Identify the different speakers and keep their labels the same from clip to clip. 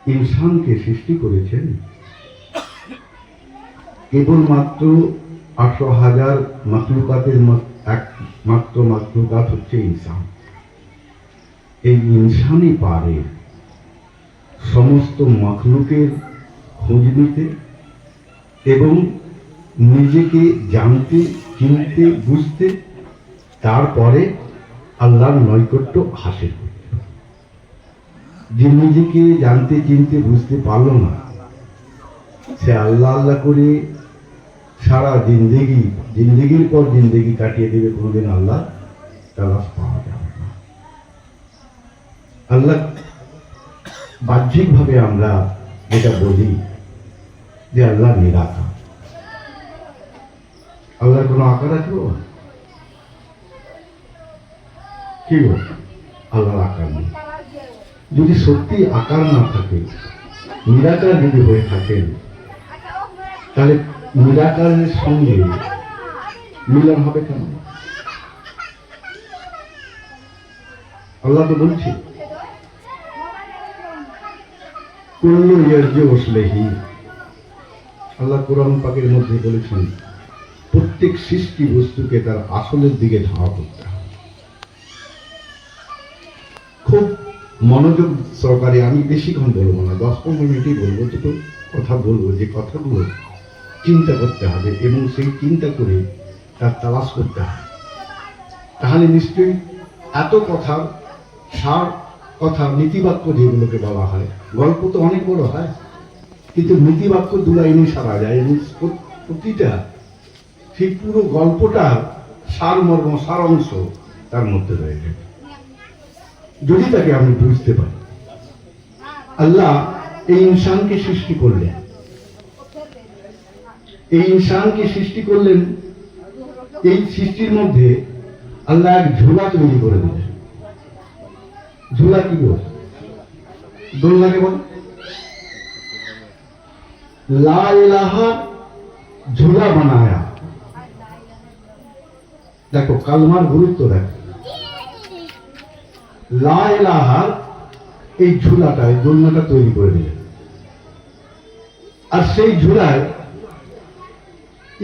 Speaker 1: ইনসানকে সৃষ্টি করেছেন কেবলমাত্র 18,000 মাখলুকাতের একমাত্র মাখলুকাত হচ্ছে ইনসান। এই ইনসানই পারে সমস্ত মাখলুকের খোঁজ নিতে এবং নিজেকে জানতে, চিনতে, বুঝতে, তারপরে আল্লাহর নৈকট্য হাসিল করতে। যে নিজেকে জানতে, চিনতে, বুঝতে পারল না, সে আল্লাহ আল্লাহ করে সারা জিন্দেগির পর জিন্দেগি কাটিয়ে দেবে, কোনোদিন আল্লাহ তালাশ পাওয়া যাবে না। আল্লাহ বাহ্যিকভাবে আমরা যেটা বলি যে আল্লাহ নিরাকার। আল্লাহর কোনো আকার আছে? কি বল? আল্লাহর আকার নেই। যদি সত্যি আকার না থাকে, নিরাকার যদি হয়ে থাকেন, তাহলে নিরাকারের সঙ্গে মিলন হবে কেন? আল্লাহ তো বলছে কুল্লু ইয়ারজিউ ইলাইহি। আল্লাহ কোরআন পাকের মধ্যে বলেছেন প্রত্যেক সৃষ্টি বস্তুকে তার আসলের দিকে ধাওয়া করতে হবে। খুব মনোযোগ সহকারে, আমি বেশিক্ষণ বলবো না, 10-15 মিনিটই বলবো, দুটো কথা বলবো, যে কথাগুলো চিন্তা করতে হবে এবং সেই চিন্তা করে তার তালাশ করতে হবে। তাহলে নিশ্চয়ই এত কথা, সার কথা, নীতিবাক্য যেগুলোকে বলা হয়, গল্প তো অনেক বড় হয়, কিন্তু নীতিবাক্য দুলাই এনে সারা যায় এবং প্রতিটা সেই পুরো গল্পটার সারমর্ম, সারাংশ তার মধ্যে রয়েছে, যদি তাকে আমি বুঝতে পারি। আল্লাহ এই ইনসানকে সৃষ্টি করলেন, এই ইনসানকে সৃষ্টি করলেন, এই সৃষ্টির মধ্যে আল্লাহ এক ঝোলা তৈরি করে দিলেন। ঝোলা কি বল? দোলনাকে বল। লা ইলাহা ঝোলা বানায়া। দেখো কালমার গুরুত্ব দেখো। লা ইলাহার এই ঝুলাটা, এই দোলনাটা তৈরি করে দিলেন, আর সেই ঝুলায়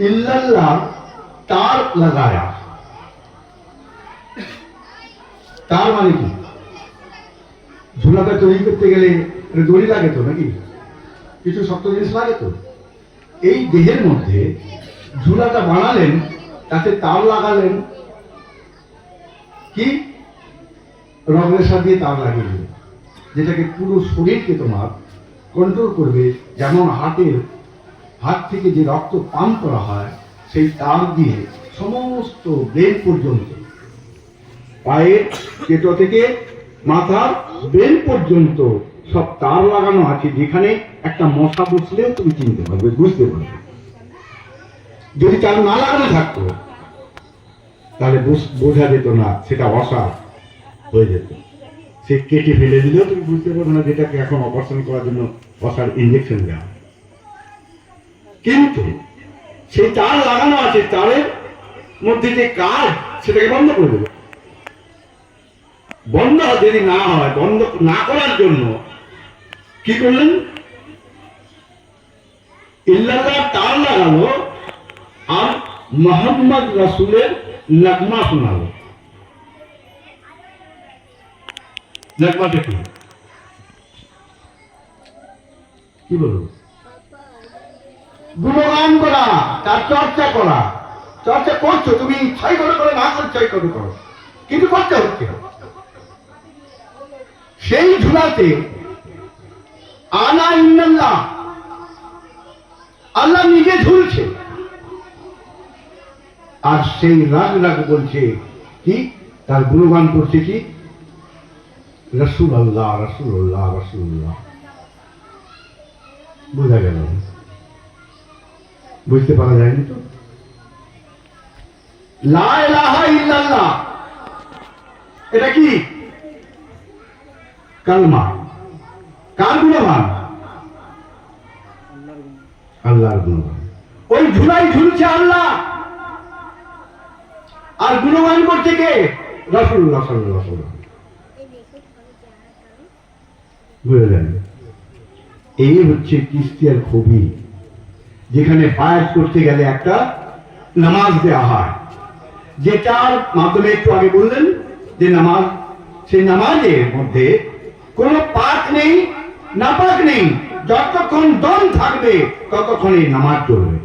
Speaker 1: ইল্লাল্লাহ তার লাগায়া। তার মানে কি? ঝুলাটা তৈরি করতে গেলে দড়ি লাগে তো, নাকি কিছু শক্ত জিনিস লাগে তো। এই দেহের মধ্যে ঝুলাটা বানালেন, তাতে তার লাগালেন, কি রগরেশা দিয়ে তার লাগিয়ে দিলেন, যেটাকে পুরো শরীরকে তোমার কন্ট্রোল করবে। যেমন হাত থেকে যে রক্ত পাম্প করা হয়, সেই তার দিয়ে সমস্ত ব্রেন পর্যন্ত, পায়ের পেটো থেকে মাথার ব্রেন পর্যন্ত সব তার লাগানো আছে, যেখানে একটা মশা বসলেও তুমি চিনতে পারবে, বুঝতে পারবে। যদি তার না লাগানো থাকতো তাহলে বোঝা যেত না, সেটা অসার হয়ে যেত, সে কেটে ফেলে দিলেও তুমি বুঝতে পারবে না, যেটাকে এখন অপারেশন করার জন্য অসার ইঞ্জেকশন দেওয়া। কিন্তু সেই তার লাগানো আছে, তারের মধ্যে যে কাজ, সেটাকে বন্ধ করে দেবে। বন্ধ যদি না হয়, বন্ধ না করার জন্য কি করলেন? ইল্লাল্লাহ তার লাগালো আর মুহাম্মদ রাসূলের লাগমা শোনালো। লাগমাটা কি বলবো? গুণগান করা, তার চর্চা করা। চর্চা করছো তুমি, ইচ্ছাই করে করে, না করছো ইচ্ছাই করে করো, কিন্তু করতে হচ্ছে। সেই ঝুলাতে আনা ইন্নাল্লাহ, আল্লাহ নিজে ঝুলছে, আর সেই রাগ বলছে কি, তার গুণগান করছে কি, রাসূলুল্লাহ রাসূলুল্লাহ রাসূলুল্লাহ। বোঝা গেল? বুঝতে পারা যায়নি তো? লা ইলাহা ইল্লাল্লাহ এটা কি? কালমা। কার গুণগান? আল্লাহর গুণগান। ওই ঝুলাই ঝুলছে আল্লাহ, আর গুণগান করছে কে? রাসূলুল্লাহ সাল্লাল্লাহু আলাইহি ওয়াসাল্লাম। বুঝলেন? এই হচ্ছে চিশতিয়ার খুবই, যেখানে বায়াত করতে গেলে একটা নামাজ দেওয়া হয়, যেটার মাধ্যমে একটু আগে বললেন যে নামাজ, সেই নামাজের মধ্যে কোনো পাক নেই, নাপাক নেই। যতক্ষণ দম থাকবে ততক্ষণ এই নামাজ চলবে।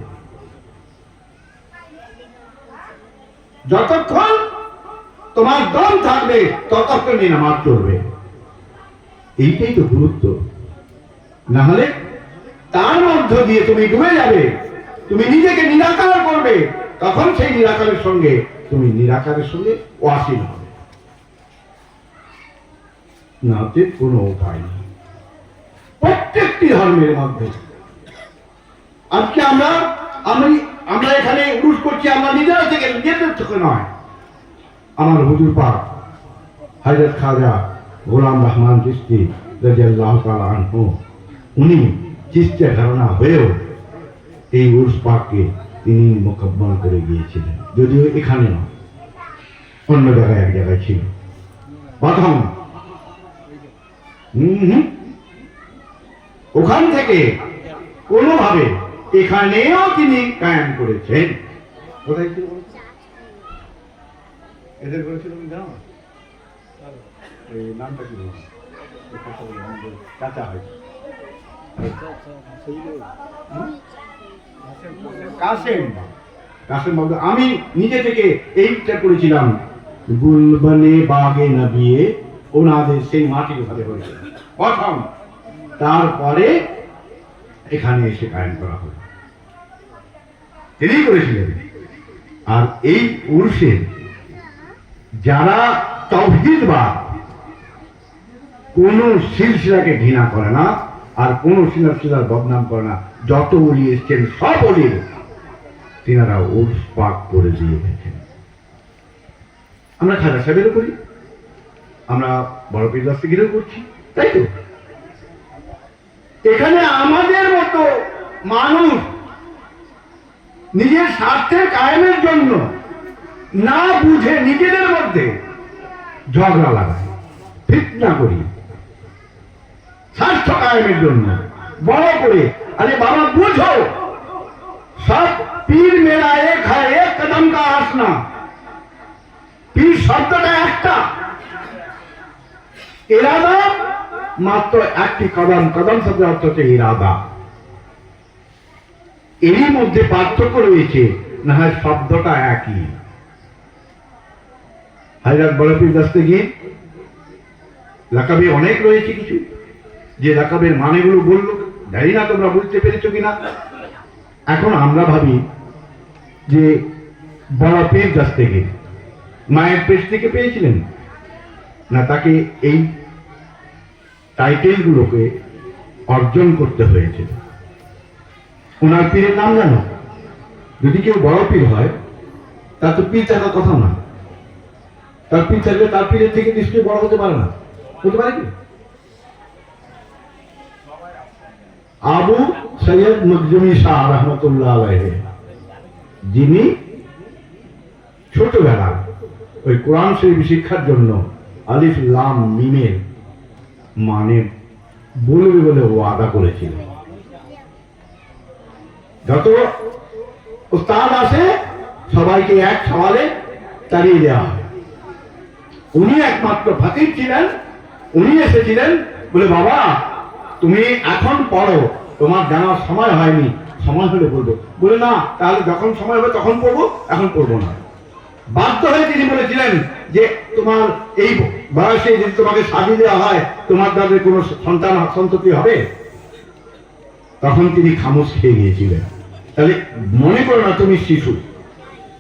Speaker 1: যতক্ষণ তোমার দম থাকবে ততক্ষণ এই নামাজ চলবে। এইটাই তো গুরুত্ব। না হলে তার মধ্য দিয়ে তুমি ডুবে যাবে, তুমি নিজেকে নিরাকার করবে, তখন সেই নিরাকারের সঙ্গে তুমি নিরাকারের সঙ্গে ওয়াসিল হবে, নাতে কোনো উপায় নেই। প্রত্যেকটি ধর্মের মধ্যে আজকে আমরা এখানে উরুস করছি, আমরা নিজেরা থেকে, নিজেদের থেকে নয়। আমার হুজুর পাক হযরত খাজা গোলাম রহমান চিশতি রাদিয়াল্লাহু তাআলা আনহু, উনি চিশতিয়া ঘরানা হয়েও এই উরুস পাককে তিনি মোকাব্বল করে গিয়েছিলেন, যদিও এখানে নয়, অন্য জায়গায়, এক জায়গায় ছিল প্রথম। ওখান থেকে কোনোভাবে এখানেও তিনি কায়েম করেছেন। কোথায় ছিল এদের করেছিল জানো? এই নামটা কি বলবো, চাচা হয় কাসেম বাবু। আমি নিজে থেকে এইটা করেছিলাম, গুলবনে বাগে না বিয়ে, ওনাদের সেই মাটির ঘরে হয়েছিল প্রথম। তারপরে এখানে এসে কায়েম করা হলো, তিনি করেছিলেন। আর এই উরসে যারা তাওহীদবাদ, কোন সিলসিলাকে ঘৃণা করে না, আর কোন সিলসিলার বদনাম করে না, যত ওলি এসছেন সব ওলির তিনারা উরস পাক করে দিয়ে গেছেন। আমরা খাজা সাহেবেরও করি, আমরা বড় পীর দস্তগীরও করছি, তাই তো? এখানে আমাদের মতো মানুষ নিজের স্বার্থের কায়েমের জন্য না বুঝে নিজেদের মধ্যে ঝগড়া লাগায়, ফিতনা করি, স্বার্থ কায়েমের জন্য বড় করে। আরে বাবা বুঝো, সব পীর মেরা এক হয়, এক কদম কা আসনা। পীর শব্দটা একটা, ইরাদা মাত্র একটি কদম, কদম শব্দের অর্থ হচ্ছে ইরাদা। এরই মধ্যে পার্থক্য রয়েছে, না হয় শব্দটা একই। হযরত বড় পীর দস্তগীর লাকাবে অনেক রয়েছে, কিছু যে লাকাবের মানেগুলো বললো, জানি না তোমরা বুঝতে পেরেছো কিনা। এখন আমরা ভাবি যে বড় পীর দস্তগীর মায়ের পেট থেকে পেয়েছিলেন, না তাকে এই টাইটেলগুলোকে অর্জন করতে হয়েছিল। ওনার পীরের নাম জানো? যদি কেউ বড় পীর হয় তার তো পীর থাকার কথা না, তার পীর থাকলে তার পীরের থেকে নিশ্চয়ই বড় হতে পারে না, হতে পারে কি? আবু সৈয়দ মখদুমি শাহ রহমতুল্লাহ আলাইহি, যিনি ছোটবেলা ওই কোরআন শরীফ শিক্ষার জন্য আলিফ লাম মিমের মানে বলবে বলে ওয়াদা করেছিল। যত উস্তাদ আসে সবাইকে এক সওয়ালে তাড়িয়ে দেওয়া হয়। উনি একমাত্র ফাকির ছিলেন, উনি এসেছিলেন বলে, বাবা তুমি এখন পড়ো, তোমার জানার সময় হয়নি, সময় হলে বলবো। বলে না, তাহলে যখন সময় হবে তখন পড়বো, এখন পড়বো না। বাধ্য হয়ে তিনি বলেছিলেন যে তোমার এই বয়সে যদি তোমাকে সাজিয়ে দেওয়া হয়, তোমার দ্বারা কোনো সন্তান সন্ততি হবে? তখন তিনি খামোশ খেয়ে গিয়েছিলেন। তাহলে মনে করো না তুমি শিশু,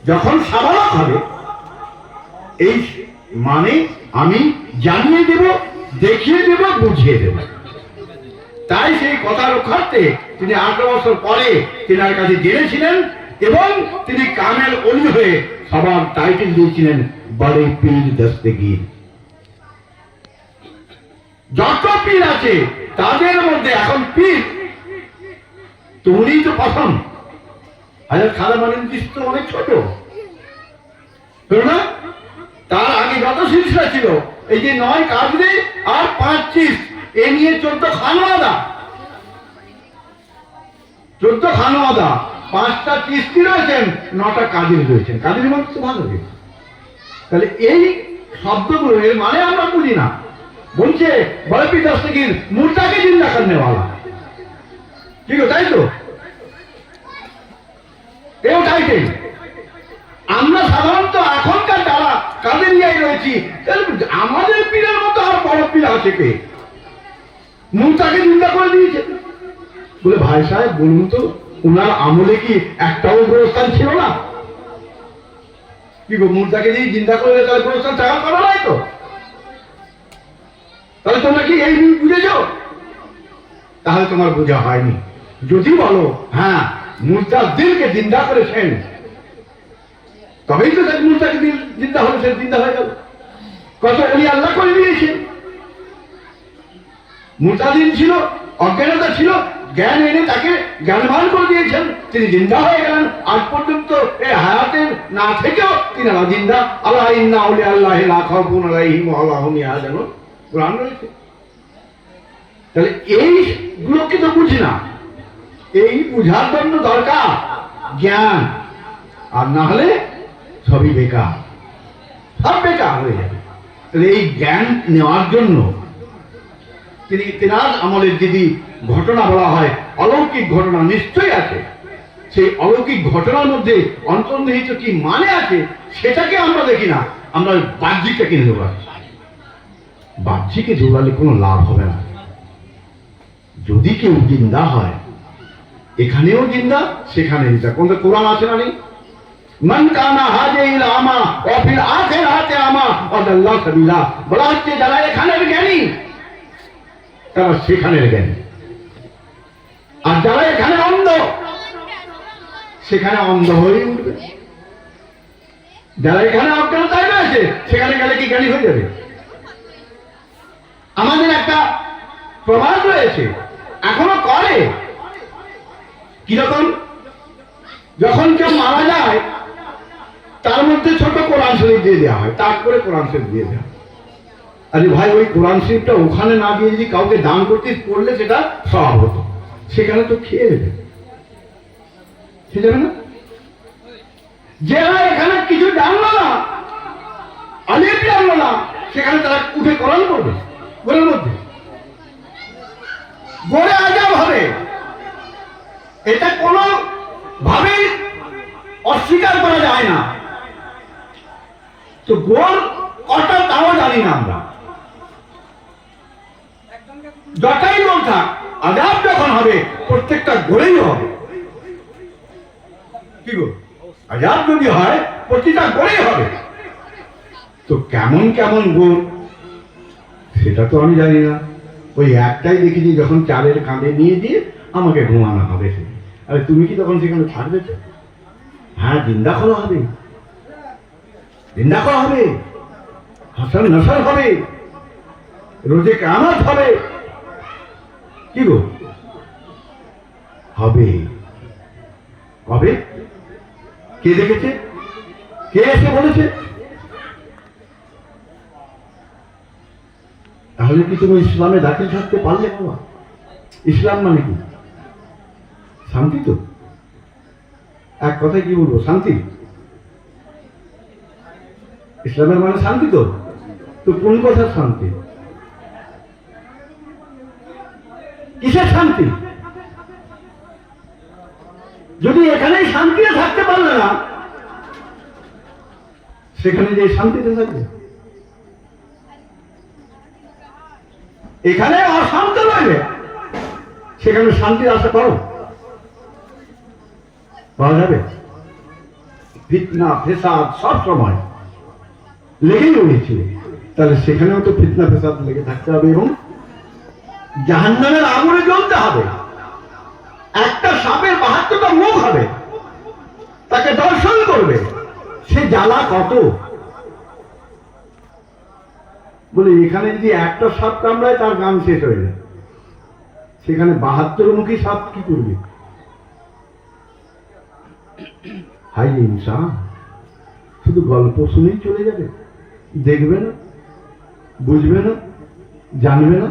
Speaker 1: যখন সাবালক হবে, এই মানে আমি জানিয়ে দেব, দেখিয়ে দেব, বুঝিয়ে দেব। তাই সেই কথা রক্ষার্থে তিনি 8 বছর পরে তেনার কাছে জেনেছিলেন, এবং তিনি কামেল ওলি হয়ে সবার টাইটেল দিয়েছিলেন বড় পীর দস্তগীর। যত পীর আছে তাদের মধ্যে এখন পীর তুমি তো প্রথম। হযরত খাজা মঈনুদ্দিন চিশতি তো অনেক ছোট, না? তার আগে যত সিলসিলা ছিল, এই যে 9 কাদরি আর 5 চিশত, এ নিয়ে 14 খানওয়াদা, 14 খানওয়াদা, 5টা চিশতি রয়েছেন, 9টা কাদির রয়েছেন। কাদির মানে তো ভালো লাগে। তাহলে এই শব্দগুলো এর মানে আমরা বুঝি না। বলছে বলবি দস্তগীর মুর্দাকে জিন্দা করনে वाला, ঠিক আছে? তাই তো, এও টাইটেল। আমরা সাধারণত এখনকার যারা কাদেরিয়ায় রয়েছি, আমাদের পীরের মতো আর বড় পীর আছে কে? মুর্দাকে জিন্দা করে দিয়েছে। বলে ভাই সাহেব বলুন তো, ওনার আমলে কি একটাও গোরস্থান ছিল না? কি গো, মুর্দাকে দিয়ে জিন্দা করে তাহলে গোরস্থান চাকা করা নাই তো? তাহলে তোমরা কি এই বুঝেছ? তাহলে তোমার বোঝা হয়নি। যদি বলো হ্যাঁ মুর্দার দিলকে জিন্দা করেছেন, তবেই তো মুর্দাকে দিল জিন্দা হলে সে জিন্দা হয়ে গেল। কত ওলি আল্লাহ করে দিয়েছে। মুর্দাদিন ছিল, অজ্ঞানতা ছিল, জ্ঞান এনে তাকে জ্ঞানবান করে দিয়েছেন, তিনি জিন্দা হয়ে গেলেন। আজ পর্যন্ত এই হায়াতের না থেকেও তিনারা জিন্দা। আল্লাহ ইন্না আউলিয়া আল্লাহি লা খাউফুন আলাইহিম ওয়া লা হুম ইয়াহজানুন, কোরআন রয়েছে। তাহলে এইগুলোকে তো বুঝি না। এই বুঝার জন্য দরকার জ্ঞান, আর না হলে সবই বেকার, সব বেকার হয়ে যাবে। তাহলে এই জ্ঞান নেওয়ার জন্য তিনার আমলের যদি ঘটনা বলা হয়, অলৌকিক ঘটনা নিশ্চয়ই আছে। সেই অলৌকিক ঘটনার মধ্যে অন্তর্নিহিত কি মানে আছে সেটাকে আমরা দেখি না, আমরা বাহ্যিকটা কিনে দৌড়াই। বাহ্যিকে দৌড়ালে কোনো লাভ হবে না। যদি কেউ জিন্দা হয়, এখানেও জিন্দা সেখানে জিন্দা। কোন কোরআন আছে না? নেই? মান কানা হাজিল আমা ওয়া ফিল আখিরাতি আমা ওয়া দাল্লাহু সাবিলা। বলা হচ্ছে যারা এখানের জ্ঞানী তারা সেখানের জ্ঞানী, আর যারা এখানে অন্ধ সেখানে অন্ধ হয়ে উঠবে। যারা এখানে অজ্ঞানতায় রয়েছে সেখানে গেলে কি জ্ঞানী হয়ে যাবে? আমাদের একটা প্রবাদ রয়েছে, এখনো করে। কিরকম? যখন কেউ মারা যায় তার মধ্যে ছোট কোরআন শরীফ দিয়ে দেওয়া হয়, তারপরে কোরআন শরীফ দিয়ে দেওয়া হয়। আরে ভাই, ওই কোরআন শরীফটা ওখানে না দিয়ে যদি কাউকে দান করতে পড়লে সেটা সওয়াব হতো। সেখানে তো খেয়ে নেবে, খেয়ে যাবে না। যারা এখানে কিছু জানলো না, আলিফ জানলো না, সেখানে তারা উঠে কোরআন পড়বে ঘরের মধ্যে, গড়ে আজাব হবে। এটা কোনো ভাবেই অস্বীকার করা যায় না। তো গোল কটা তাও জানি না আমরা। যটাই গোল থাক, আজাব যখন হবে প্রত্যেকটা গোলেই হবে। কি গো, আজাব যদি হয় প্রতিটা গোলেই হবে। তো কেমন কেমন গোল সেটা তো আমি জানি না। ওই একটাই দেখেছি, যখন চালের কাঁধে নিয়ে দিয়ে আমাকে ঘুমানো হবে। আরে তুমি কি তখন সেখানে থাকবে তো? হ্যাঁ, জিন্দা করা হবে, জিন্দা করা হবে, হাসান নাসার হবে, রোজে কিয়ামত হবে। কি গো, হবে। কবে? কে দেখেছে? কে এসে বলেছে? তাহলে কি তুমি ইসলামে দাখিল থাকতে পারলে? বাবা, ইসলাম মানে কি? শান্তি তো। এক কথায় কি বলবো, শান্তি। ইসলামের মানে শান্তি তো। তো কোন কথার শান্তি? কিসের শান্তি? যদি এখানেই শান্তিতে থাকতে পারলে না, সেখানে যে শান্তিতে থাকবে। এখানে অশান্ত রয়েছে, সেখানে শান্তির আশা করো, পাওয়া যাবে? ফিতনা ফেসাদ সব সময় লেগেই রয়েছে। তাহলে সেখানেও তো ফিতনা ফেসাদ লেগে থাকতে হবে এবং জাহান্নামের আগুনে জ্বলতে হবে। একটা সাপের 72টা মুখ হবে, তাকে দর্শন করবে, সে জ্বালা কত। বলে এখানে যদি একটা সাপ কামড়ায় তার গান শেষ হয়ে যায়, সেখানে 72 মুখী সাপ কি করবে? হাই ইনসান, শুধু গল্প শুনেই চলে যাবে, দেখবে না, বুঝবে না, জানবে না।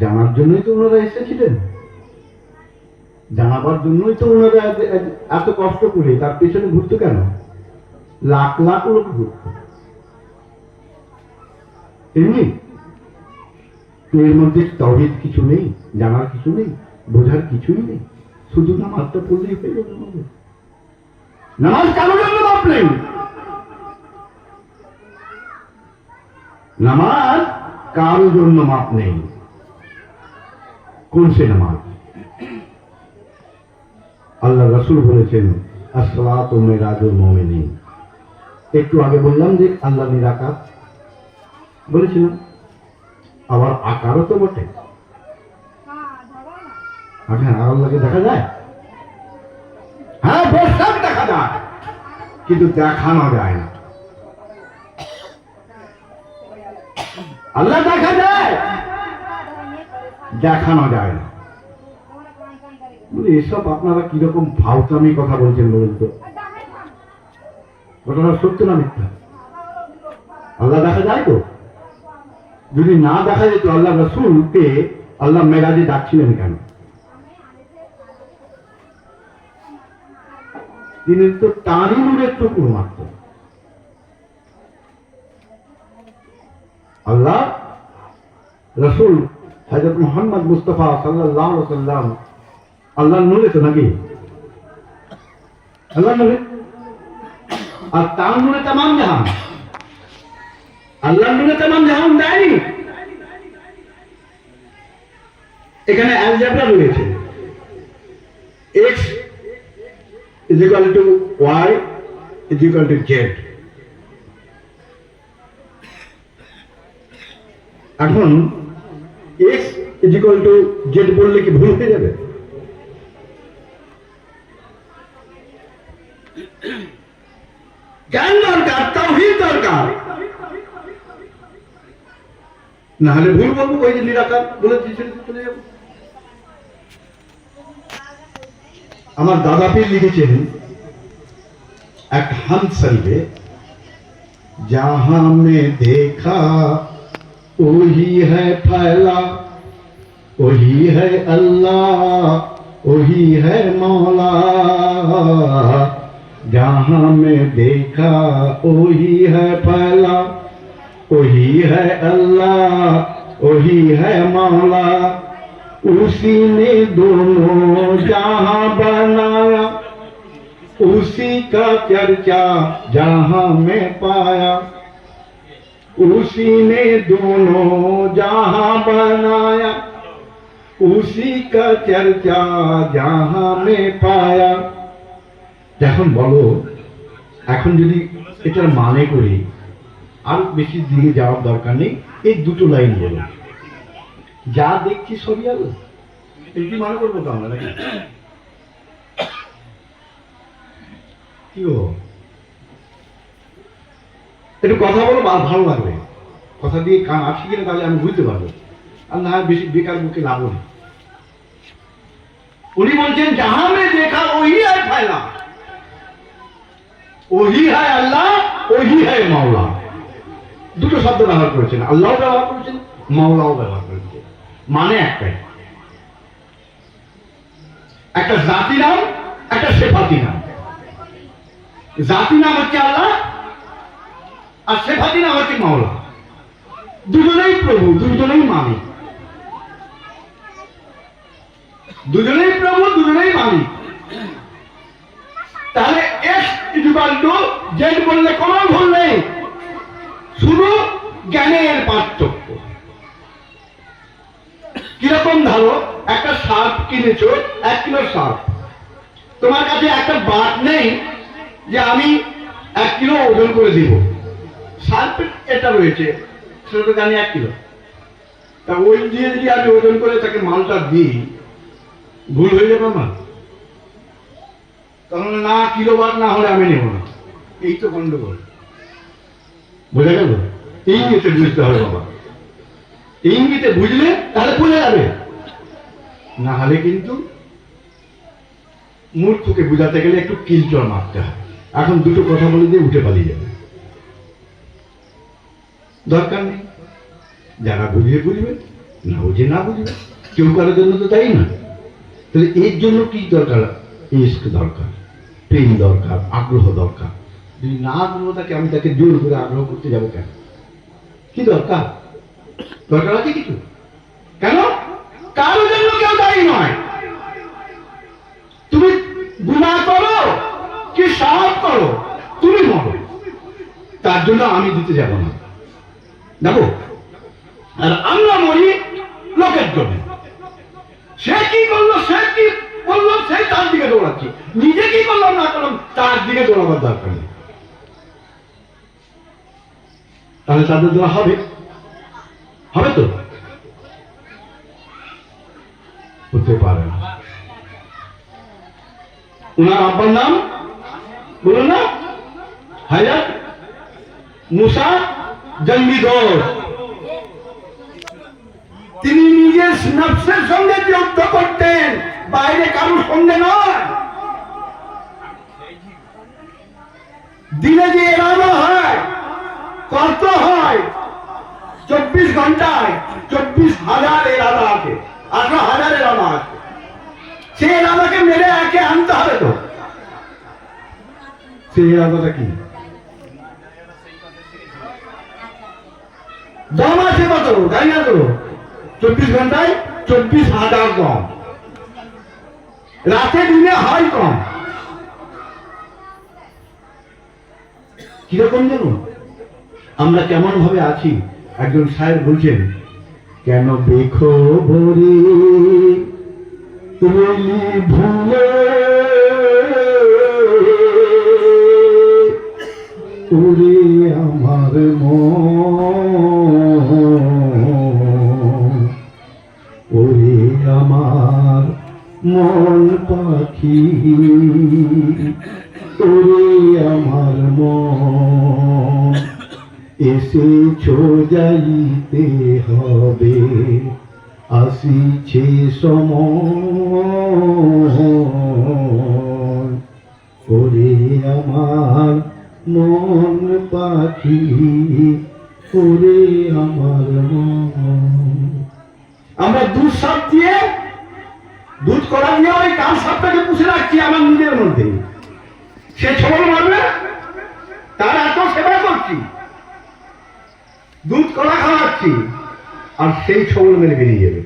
Speaker 1: জানার জন্যই তো ওনারা এসেছিলেন, জানাবার জন্যই তো ওনারা এত কষ্ট করে তার পেছনে ঘুরতো কেন? লাখ লাখ লোক ঘুরত এমনি। এর মধ্যে তাওহীদ কিছু নেই, জানার কিছু নেই, বোঝার কিছুই নেই, শুধু নামাজটা পড়লেই হয়ে যাবে। নামাজ কারোর জন্য মাপ নেই, নামাজ কারোর জন্য মাপ নেই। কোন সে নামাজ? আল্লাহ রাসূল বলেছেন আসসালাতু মিরাজুল মুমিনিন। একটু আগে বললাম যে আল্লাহ নিরাকার বলেছিলাম, আবার আকারও তো বটে। হ্যাঁ, আল্লাহকে দেখা যায়, হ্যাঁ বেশক দেখা যায়, কিন্তু দেখানো যায় না। আল্লাহ দেখা যায়, দেখানো যায় না। এসব আপনারা কিরকম ফাউতামি কথা বলছেন বলুন তো? ঘটনা সত্য না মিথ্যা? আল্লাহ দেখা যায় তো? যদি না দেখা যেত আল্লাহ রাসূলকে আল্লাহ মেরাজে ডাকছিলেন কেন? তিনি তো তারই নূরের টুকরো মাত্র। আল্লাহ রাসূল হযরত মুহাম্মদ মুস্তাফা সাল্লাল্লাহু আলাইহি ওয়াসাল্লাম আল্লাহর নূরে তো নাকি? আল্লাহর নূরে, আর তার নূরে তামাম জাহান। আল্লাহর নূরে তামাম জাহান দেয়নি। এখানে অ্যালজেব্রা রয়েছে, x is equal to y is equal to z। এখন x is equal to z বললে কি ভুল হয়ে যাবে? জ্ঞান দরকার, তাওহীদ দরকার, না হলে ভুল বলবো, ওই যে নিরাকার বলে চলে যাবো। আমার দাদা পীর লিখেছেন এক হামদ শরীফে, जहां में देखा वही है फैला, वही है अल्लाह, वही है मौला। जहां में देखा वही है फैला, वही है अल्लाह, वही है मौला। उसी ने दोनों जहां बनाया, उसी का चर्चा जहां में पाया। उसी ने दोनों जहां बनाया, उसी का चर्चा जहां में पाया। এখন বলো, এখন যদি এটার মানে করি, আর বেশি দিকে যাওয়ার দরকার নেই, এই দুটো লাইন বলো, যা দেখছি সবই আলো। এই কি মানে করবো তো আমরা নাকি? কি গো, একটু কথা বলো, ভালো লাগবে। কথা দিয়ে কান আসি কিনা তাহলে আমি বুঝতে পারবো, আর না বেশি বেকার মুখে লাভ নেই। উনি বলছেন জাহাं में देखा वही है फैला, वही है अल्लाह, वही है मौला। দুটো শব্দ ব্যবহার করেছেন, আল্লাহ ব্যবহার করেছেন, মাওলাও ব্যবহার করেছেন, মানে একটাই। একটা জাতি নাম, একটা সিফাতি নাম। জাতি নাম হচ্ছে আল্লাহ, আর সিফাতি নাম হচ্ছে মাওলা। দুজনেই প্রভু, দুজনেই মালিক, দুজনেই প্রভু, দুজনেই মালিক। তাহলে এক্স ইকুয়াল টু জেড বললে কোনো ভুল নেই, শুধু জ্ঞানের পার্থক্য। কিরকম? ধরো একটা সার্ফ কিনেছো, 1 কিলো সার্ফ, তোমার কাছে একটা বাট নেই যে আমি 1 কিলো ওজন করে দিব। সার্ফের এটা রয়েছে, সেটা তো জানি 1 কিলো। তা ওই দিয়ে যদি আমি ওজন করে তাকে মালটা দিই, ভুল হয়ে যাবে আমার? তখন না, কিলোবার না হলে আমি নেব না। এই তো গন্ডগোল, বোঝা গেল? ইঙ্গিতে বুঝতে হবে বাবা, ইঙ্গিতে বুঝলে তাহলে বোঝা যাবে, না হলে কিন্তু মূর্খকে বুঝাতে গেলে একটু কিলচর মারতে হবে। এখন দুটো কথা বলে দিয়ে উঠে পালিয়ে যাবে, দরকার নেই। যারা বুঝিয়ে বুঝবে, না বুঝে না বুঝবে, কেউ কারোর জন্য তো তাই না। তাহলে এর জন্য কি দরকার? ইশক দরকার, প্রেম দরকার, আগ্রহ দরকার। যদি না আগ্রহ থাকে আমি তাকে জোর করে আগ্রহ করতে যাবো কেন? কি দরকার? দরকার আছে কিছু? কেন? কারোর জন্য কেউ দায়ী নয়। তুমি গুনাহ করো কি সওয়াব করো, তুমি মরো, তার জন্য আমি দিতে যাব না, দেখো। আর আমরা মরি লোকের জন্য। সে কি করলো, সে কি বললো, সেই তার দিকে দৌড়াচ্ছি। নিজে কি করলাম না করলাম তার দিকে দৌড়াবার দরকার নেই। তাহলে তাদের দ্বারা হবে? হবে তো? হতে পারে না। উনার আব্বার নাম বলুন না, হযরত মুসা জঙ্গিদৌর। তিনি নিজের নফসের সঙ্গে যুদ্ধ করতেন, বাইরে কারোর সঙ্গে নয়। দিনে যে এরানো হয়, কত হয়? 24 ঘন্টায় 24,000 এরানা আছে, 18,000 এরানা আছে। সেই এরানাকে মেরে একে আনতে হবে তো। সেই এরানাটা কি দম আছে কত, তাই না তো? 24 ঘন্টায় 24,000 দম, রাতে দিনে হয় কম। কিরকম জানো আমরা কেমন ভাবে আছি? একজন সাহেব বলছেন, কেন বেখবরে রইলি ভুলে ওরে আমার মন, ওরে আমার মন পাখি, ওরে আমার মন, এসেছো যাইতে হবে, আসিছে সময়, ওরে আমার মন পাখি, ওরে আমার মন। আমরা দুধ সাপ দিয়ে, দুধ করা দিয়ে ওই কাল সাপটাকে পুষে রাখছি আমার নিজের মধ্যে। সে ছবল মারবে, তার এত সেবা করছি, দুধ কলা খাওয়াচ্ছি, আর সেই ছবল মেরে বেরিয়ে যাবে।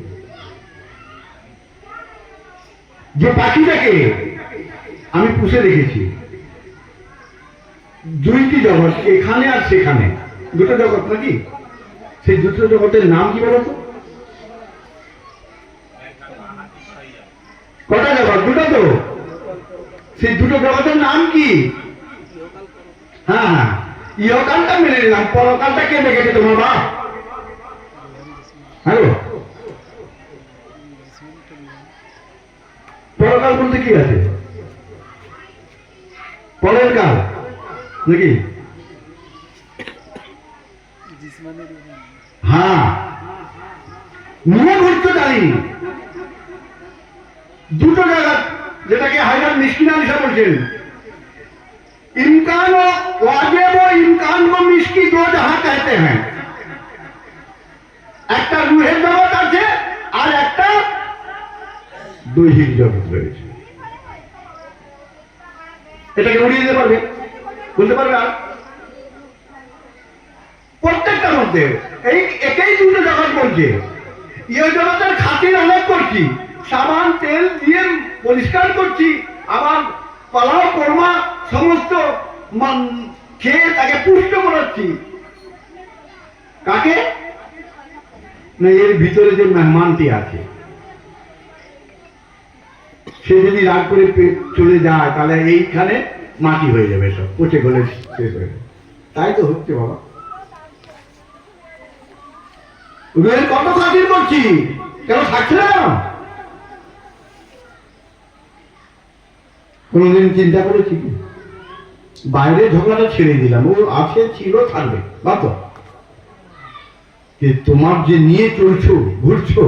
Speaker 1: যে পাখিটাকে আমি পুষে রেখেছি, দুইটি জগৎ, এখানে আর সেখানে, দুটো জগৎ নাকি? সেই দুটো জগতের নাম কি বলতো? কটা জগৎ? দুটো তো। সেই দুটো জগতের নাম কি? হ্যাঁ, ইহকালটা মেনে নিলাম, পরকালটা কে দেখেছে? তোমার বাপ। হ্যালো, পরকাল বলতে কি আছে? পরের কাল নাকি? হ্যাঁ, নিয়ে ঘুরতে জানি। দুটো জায়গা, যেটাকে হযরত মিসকিন আলী সাহেব বলছেন, इम्कान वाजिब और इम्कान को मिसकी दो जहां कहते हैं। একটা রুহের জগৎ আছে আর একটা দৈহিক জগৎ রয়েছে। এটাকে উড়িয়ে দিতে পারবে? বলতে পারবে? আর প্রত্যেকটার মধ্যে এই একই দুটো জগৎ বলছে। এই জগতের খাতির অনেক করছি, সাবান তেল দিয়ে পরিষ্কার করছি, আবার পালাও কর্মা সমস্ত খেয়ে তাকে পুষ্ট করাচ্ছি। কাকে? না, এর ভিতরে যে মেহমানটি আছে, সে যদি রাগ করে চলে যায় তাহলে এইখানে মাটি হয়ে যাবে, সব পচে গলে শেষ হয়ে যাবে। তাই তো হচ্ছে বাবা। রুহের কত খাতির করছি, কেন থাকছে না? কোনদিন চিন্তা করেছি কি? বাইরে ঝগড়াটা ছেড়ে দিলাম, ও আছে, ছিল, থাকবে, বাতো তোমার যে নিয়ে চলছো, ঘুরছো,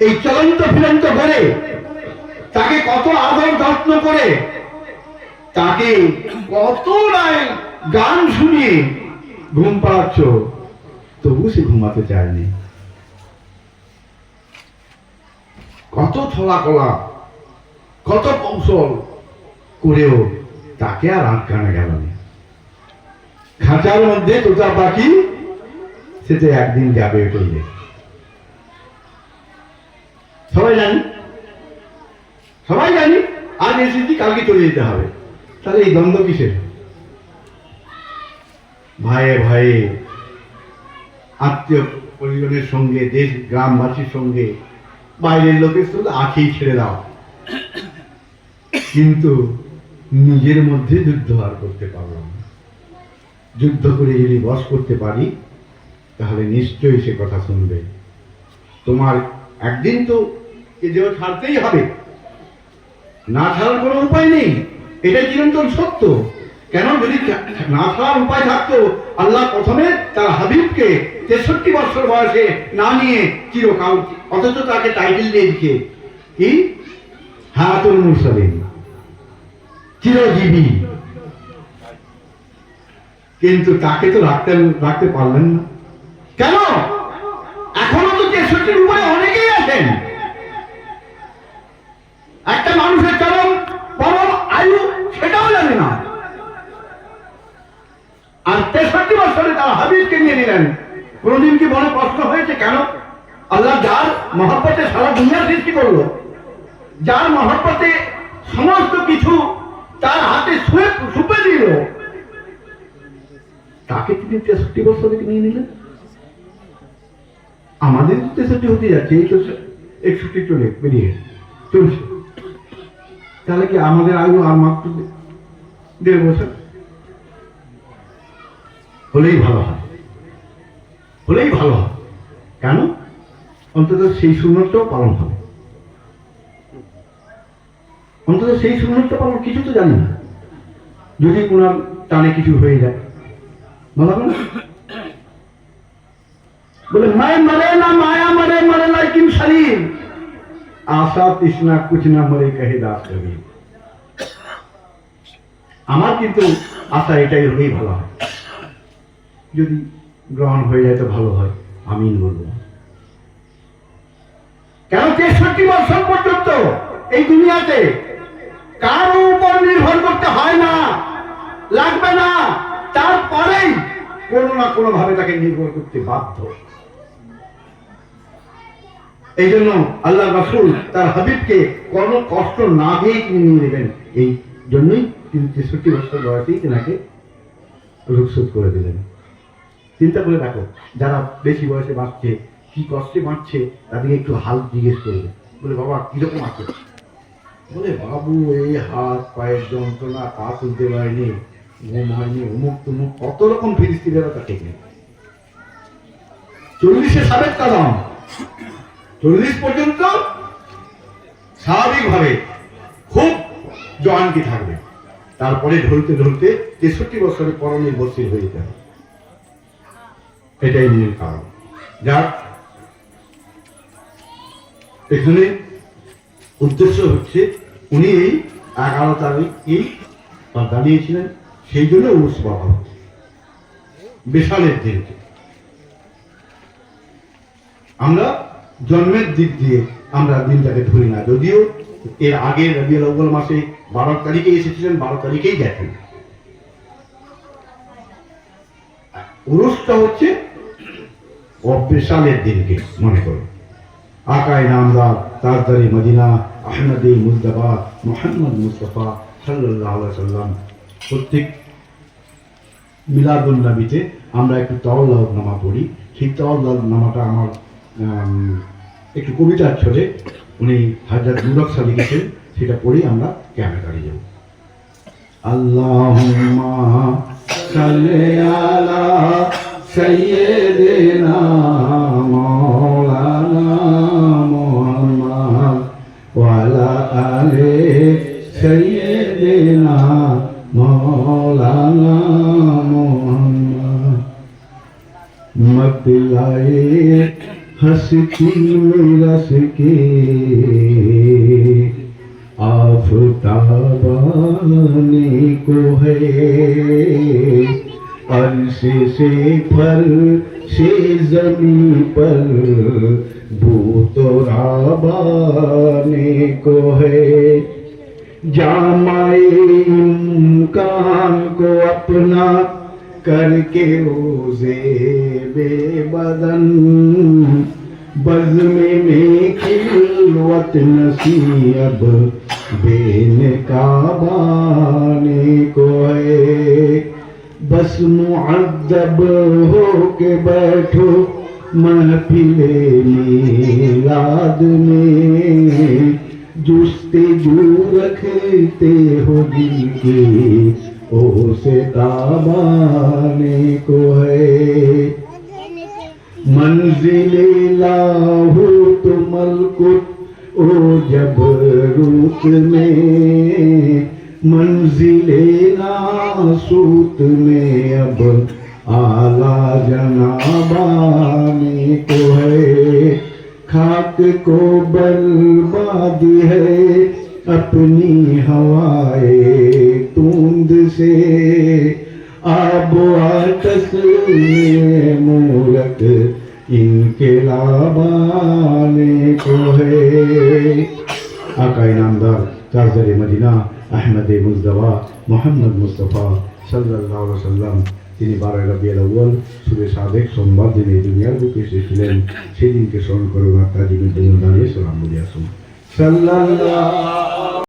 Speaker 1: এই চলন্ত ফিরন্ত করে তাকে কত আদর যত্ন করে, তাকে কত গান শুনিয়ে ঘুম পাড়াচ্ছ, তবু সে ঘুমাতে চায়নি। কত ছলা কলা, কত কৌশল করেও তাকে আর আটকানো গেল না। খাঁচার মধ্যে তোতা পাখি, সে তো একদিন যাবে ওটাই। সবাই জানি, সবাই জানি আজ এসেছি কালকে চলে যেতে হবে, তাহলে এই দ্বন্দ্ব কিসের? ভাইয়ে ভাইয়ে, আত্মীয় পরিজনের সঙ্গে, দেশ গ্রামবাসীর সঙ্গে, বাইরের লোকের সঙ্গে আঁখেই ছেড়ে দাও, কিন্তু নিজের মধ্যে যুদ্ধ আর করতে পারলাম না। যুদ্ধ করে যদি বশ করতে পারি তাহলে নিশ্চয়ই সে কথা শুনবে। তোমার একদিন তো এ দেহ ছাড়তেই হবে, না ছাড়ার কোনো উপায় নেই, এটা চিরন্তন সত্য। কেন, যদি না ছাড়ার উপায় থাকতো আল্লাহ প্রথমে তার হাবিবকে 63 বছর বয়সে না নিয়ে চিরকাল, অথচ তাকে টাইটেল দিয়ে দিচ্ছে কি হায়াতুল মুরসালিন, চিরজীবী, কিন্তু তাকে তো রাখতে পারলেন না। কেন? এখনো তো 63 উপরে অনেকেই আছেন। একটা মানুষের চরম পরম আয়ু সেটাও জানে না, আর 63 বছরে তার হাবিবকে নিয়ে নিলেন। কোনদিন কি মনে কষ্ট হয়েছে? কেন? আল্লাহ যার মহব্বতে সারা দুনিয়া সৃষ্টি করলো, যার মহব্বতে সমস্ত কিছু তার হাতে সুপে দিল, তাকে তিনি 63 বছরে নিয়ে নিলেন। আমাদের 63 হতে যাচ্ছে, এই তো 61 চলে বেরিয়ে চলছে, তাহলে কি আমাদের আয়ু আর মাত্র 1.5 বছর হলেই ভালো হয়, হলেই ভালো হয়। কেন? অন্তত সেই সুন্নতটাও পালন হবে, অন্তত সেই সুন্নতটা পালন। কিছু তো জানি না, যদি কোনার টানে কিছু হয়ে যায় বলা বলে মায় মরে না মায়া মরে, মরে লাইকিন শরীর, আশা তৃষ্ণা কুছ না মরে কহে দাস কবি। আমার কিন্তু আশা এটাই হলেই ভালো হয়, যদি গ্রহণ হয়ে যায় তো ভালো হয়, আমিন বলবো। কেন 63 বছর পর্যন্ত এই দুনিয়াতে কারো উপর নির্ভর করতে হয় না, লাগবে না, তারপরেই কোনো না কোনো ভাবে তাকে নির্ভর করতে বাধ্য। এই জন্য আল্লাহ রাসূল তার হাবিবকে কোনো কষ্ট না দিয়ে তিনি নিয়ে নেবেন, এই জন্যই তিনি 63 বছর বয়সেই তেনাকে রুখসত করে দিলেন। চিন্তা করে দেখো, যারা বেশি বয়সে বাঁচছে, কি কষ্টে বাঁচছে, তাদেরকে একটু হাল জিজ্ঞেস করবে, বলে বাবা কিরকম আছে? বলে বাবু এই হাত পায়ের যন্ত্রণা, পা তুলতে পারেনি, ঘুম হয়নি, অমুক তুমুক, কত রকম ফিরিস্তি বেরোতা ঠিক নেই। 40-এ সাবেক কালাম, 40 পর্যন্ত স্বাভাবিক ভাবে খুব জওয়ানকি থাকবে, তারপরে ঢলতে ঢলতে 63 বছরে পরনির্ভরশীল হয়ে যেতে হবে। এটাই মূল কারণ। যার এখানে উদ্দেশ্য হচ্ছে উনি এই 11 তারিখই দাঁড়িয়েছিলেন, সেই জন্য উর্স বাবা হচ্ছে বিশালের দিনকে। আমরা জন্মের দিক দিয়ে আমরা দিনটাকে ধরি না, যদিও এর আগে রবিউল আউয়াল মাসে 12 তারিখে এসেছিলেন, 12 তারিখেই গেছেন। উরুসটা হচ্ছে বিশালের দিনকে মনে করো। আকায় নামদার তাজদারি মদিনা আহমদে মুজতবা মুহাম্মদ মুস্তাফা সাল্লাল্লাহু আলাইহি সাল্লাম। প্রত্যেক মিলাদুন নবীতে আমরা একটু তাওয়াল্লাহ নামা পড়ি, সেই তাওয়াল্লাহ নামাটা আমার একটু কবিতার ছলে উনি হযরত মুবারক লিখেছেন, সেটা পড়েই আমরা ক্যামে দাঁড়িয়ে যাব। আল্লাহুম্মা সাল্লি আলা সাইয়্যিদিনা মাওলানা মুহাম্মদ ওয়া আলা আলি সাইয়্যিদিনা মাওলানা মুহাম্মদ। মতলায়ে हंसती रस के आफताबाने को है, अर्श से फर से जमीन पर बू तो राबाने को है। जामाए इम्कान को अपना करके रोज़े बेबदन बज़्म में खिलवत नसीब बेनकाबाने को है। बस मुअद्दब हो के बैठो महफिले मीलाद में जुस्तेजू रखते हो दिल के ओ से ताबाने को है। मंजिले लाहूत मलकुत ओ जबरूत में मंजिले नासूत में अब आला जनाबाने को है। खाक को बर्बादी है अपनी हवाए तूंद से आबो आतस में मूरत इनके लाबाने को है। आका इनामदार ताजदार मदीना अहमद मुजतबा मोहम्मद मुस्तफ़ा सल्लल्लाहु अलैहि वसल्लम তিনি 12 রবিউল আউয়াল শুভে সাদেক সোমবার দিন এই দুনিয়ার বুকে এসেছিলেন। সেদিনকে স্মরণ করুন, তার জীবন দাঁড়িয়ে সালাম বলে আসুন সাল্লাল্লাহু